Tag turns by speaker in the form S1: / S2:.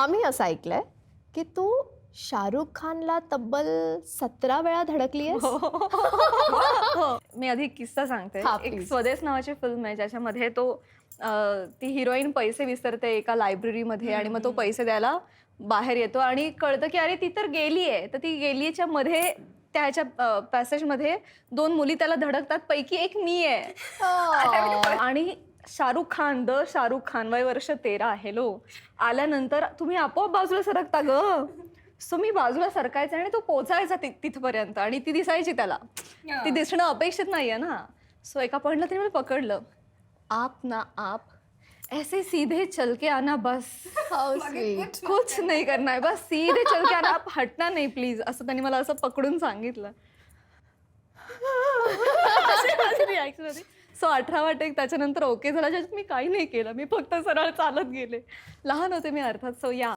S1: आम्ही असं ऐकलंय की तू शाहरुख खानला तब्बल 17 वेळा धडकली आहेस.
S2: हो, मी आधी एक किस्सा सांगते.
S1: हा,
S2: एक
S1: please.
S2: स्वदेश नावाची फिल्म आहे ज्याच्यामध्ये ती हिरोईन पैसे विसरते एका लायब्ररीमध्ये आणि मग तो पैसे द्यायला बाहेर येतो आणि कळतं की अरे ती तर गेलीये. तर ती गेलीच्या मध्ये त्याच्या पॅसेजमध्ये 2 मुली त्याला धडकतात, पैकी एक मी आहे. आणि शाहरुख खान वय वर्ष 13 आहे लो. आल्यानंतर तुम्ही आपोआप बाजूला सरकता ग. सो मी बाजूला सरकायचं आणि तो पोचायचा तिथपर्यंत आणि ती दिसायची त्याला. ती दिसणं अपेक्षित नाहीये ना. सो एका पॉइंटला तिने मला पकडलं. आप ना आप ऐसे सीधे चल के आना बस.
S1: How sweet.
S2: कुछ नहीं करना है, बस सीधे चल के आना, आप हटना नहीं प्लीज. असं त्यांनी मला असं पकडून सांगितलं. अशी माझी रिॲक्शन होती. सो 18वा टेक त्याच्यानंतर ओके झाला, ज्याच्यात मी काही नाही केलं. मी फक्त सरळ चालत गेले. लहान होते मी अर्थात. सो या